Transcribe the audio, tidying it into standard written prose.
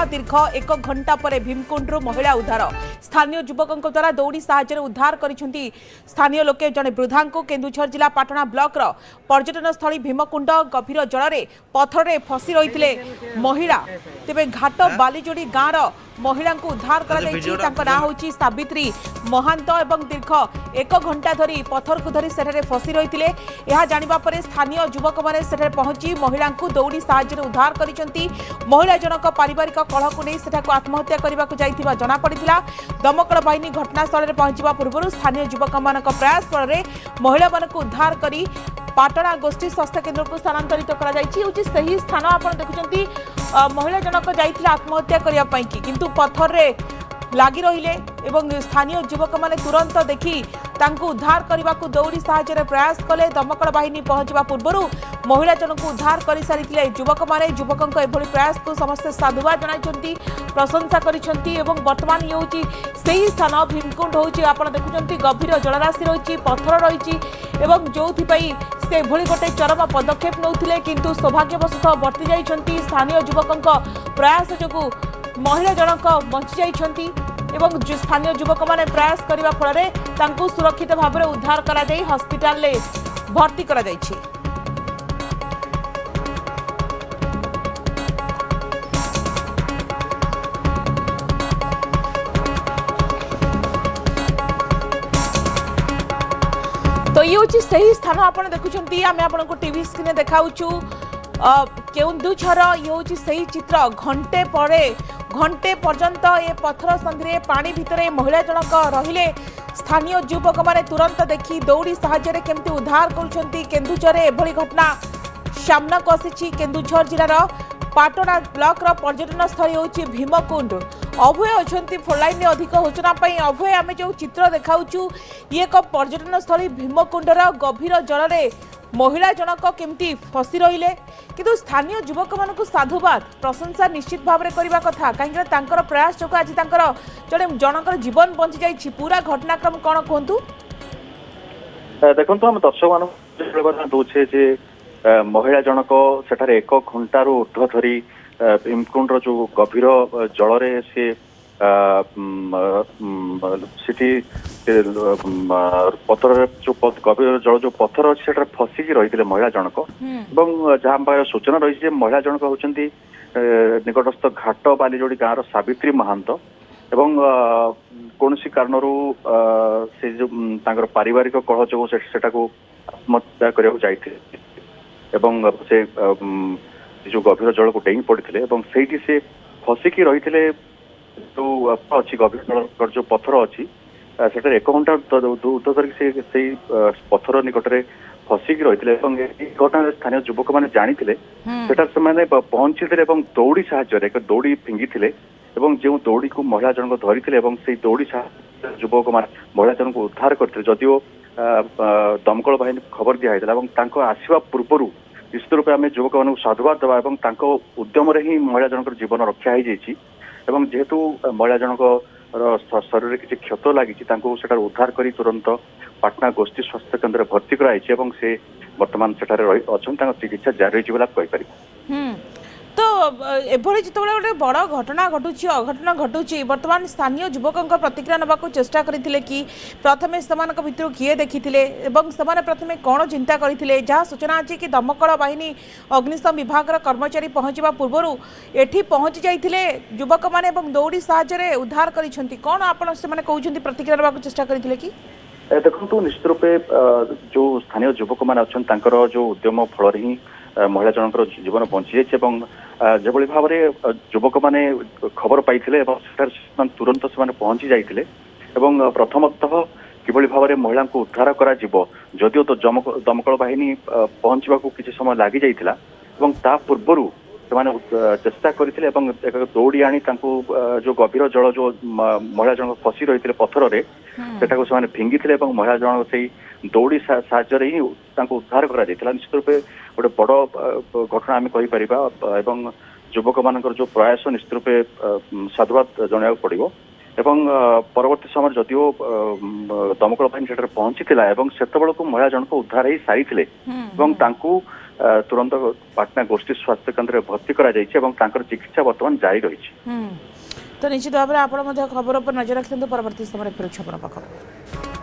दीर्घ 1 घंटा पर भीमकुंड महिला उद्धार स्थानीय युवकों द्वारा दौड़ी साहाय्य उद्धार करिसेंती स्थानीय लोके जने वृद्धा को केन्दुझर जिला पाटना ब्लॉक पर्यटन स्थली भीमकुंड गभीर जल में पथर में फसी रही महिला तेबे घाट बालीजोड़ी गाँव महिला को उद्धार कर ना होची सावित्री महांत एवं दीर्घ 1 घंटा धरी पथर को धरी सेठारे फसी रही जानिबा परे स्थानीय युवक मैंने सेठारे पहुंची महिला को दौड़ी साहाय्य उद्धार करिसेंती महिला जनक पारिवारिक कलह को नहीं सेठाको आत्महत्या करने को जाइथिबा जना पड़िथिला। दमकल बाहिनी घटनास्थल में पहुंचवा पूर्व स्थानीय युवक मान प्रयास फल महिला मान उद्धार करी पाटना गोष्ठी स्वास्थ्य केन्द्र को स्थानांतरित कर स्थान आप देखुं महिला जनक जाइथिला आत्महत्या करने किंतु पत्थर रे लगी रहिले एवं स्थानीय युवक मैंने तुरंत देखी तांको उद्धार करने को दौड़ी साहाय्य प्रयास कले। दमकल बाहिनी पहुंचवा पूर्व महिला जनक को उद्धार कर सारी युवक मैंने युवकों एभली प्रयास को समस्ते साधुवाद जनाई प्रशंसा करिसेंती एवं वर्तमान ये हूँ से स्थान भीमकुंड हूँ आप देखुं गभीर जलराशि रही पत्थर रही जो से भली गोटे चरम पदक्षेप नौथिले किंतु सौभाग्यवशतः वर्ती जाइछंती स्थानीय युवकों प्रयास जो महिला जनक बंची जाइछंती एवं स्थानीय युवक माने प्रयास करने फल सुरक्षित भाव में उद्धार करा जाई हॉस्पिटल ले भर्ती करा जाइछि। तो ये हूँ सही स्थान आप देखुं आम आपको टीवी स्क्रीन देखाऊँ केन्दुझर ये हूँ सही चित्र घंटे पर्यंत ये पत्थर संधि पानी भितर महिला जनक रहिले स्थानीय युवक मैंने तुरंत देखी दौड़ी साहाय्य केमती उद्धार करेन्दुझर एभली घटना सामना को आसी केन्दुझर जिलार पाटना ब्लॉक पर्यटन स्थली हूँ भीमकुंड अभय अच्छा फोनलाइन में अधिक सूचना अभय आम जो चित्र देखाऊँ ये एक पर्यटन स्थली भीमकुंडर गभीर जल में महिला जनक केमती फसी रहिले किंतु स्थानीय युवक मान साधुवाद प्रशंसा निश्चित भाव में करने कथा कहीं प्रयास जो आज जड़े जनकर जीवन बंची जाइए पूरा घटनाक्रम कौन कहतु देखो आम दर्शक दूचे महिला जनक सेठारे 1 घंटार ऊर्ध्व धरी भीमकुंड जो गभीर जल से पत्थर जो गभीर जल जो पत्थर अच्छे फसिकी रही महिला जनक जहाँ सूचना रही महिला जनक होती निकटस्थ घाट बालीजोड़ी गाँव सावित्री महांत एवं कौन कारण से जो पारिवारिक कलह जो आत्महत्या करने जाइए से जो गभीर जल को डेई पड़ते से फसिकी रही जो अच्छी गभीर जल जो पत्थर अच्छी से 1 घंटा ऊर्ध्व धरिक से पत्थर निकट में फसिकी रही घटना स्थानीय युवक मैंने जानी से पहुंची दौड़ी साहाय्य दौड़ी फिंगी जो दौड़ी को महिला जनक धरी से दौड़ी युवक महिला जनक उद्धार करते जदिओ दमकल बाहिनी खबर दिखाई आसवा पूर्व निश्चित रूप आम युवक मान साधुवाद देवा उद्यम ही महिला जनक जीवन रक्षा हो जेहेतु महिला जनक शरीर में किसी क्षत लगी उद्धार कर तुरंत पाटना गोष्ठी स्वास्थ्य केन्द्र भर्ती कराई से वर्तमान अच्छा चिकित्सा जारी रही तो एभली जो गोटे बड़ घटना घटुची अघटना घटुची वर्तमान स्थानीय युवकों प्रतिक्रिया नवा चेष्टा करते कि प्रथमे भर किए देखी प्रथमे कौन चिंता करते जहाँ सूचना अच्छी कि दमकल बाहिनी अग्निशम विभाग कर्मचारी पहुंचवा पूर्व एठी पहुंची जाइथिले युवक माने दौड़ी साहाय्य उद्धार करिसेंती कौन आपण से माने कहउछंती प्रतिक्रिया नवा चेष्टा करते कि देखो निश्चित रूपे जो स्थानीय युवक मैंने अच्छा जो उद्यम फल ही महिला जनकर जीवन बंची जो भाव में युवक मैंने खबर पाई तुरंत से पहुंची जाते प्रथमतः किभली भाव में महिला को उद्धार करा जदिओ तो दमकल बाहिनी पहुंचवा किसी समय लगी जाता पूर्व से चेष्टा करते दौड़ी आनी जो गभीर जल जो महिला जनक फसी रही पत्थर से फिंगी महिला जनक से दौड़ी साहाय्य ही उद्धार करा निश्चित रूपे गोटे बड़ घटना आम कहीपर युवक मान जो प्रयास निश्चित रूपे साधुवाद जन पड़ो परवर्ती समय जदिओ दमकल बाहिनी पहुंची से महिला जनक उद्धार ही सारी तुरंत पाटना गोष्ठी स्वास्थ्य केन्द्र में भर्ती करा जायछि एवं तांकर चिकित्सा वर्तमान जारी रही। तो निश्चित भाव में आप खबर पर नजर रखते परवर्ती समय फिर पाखक।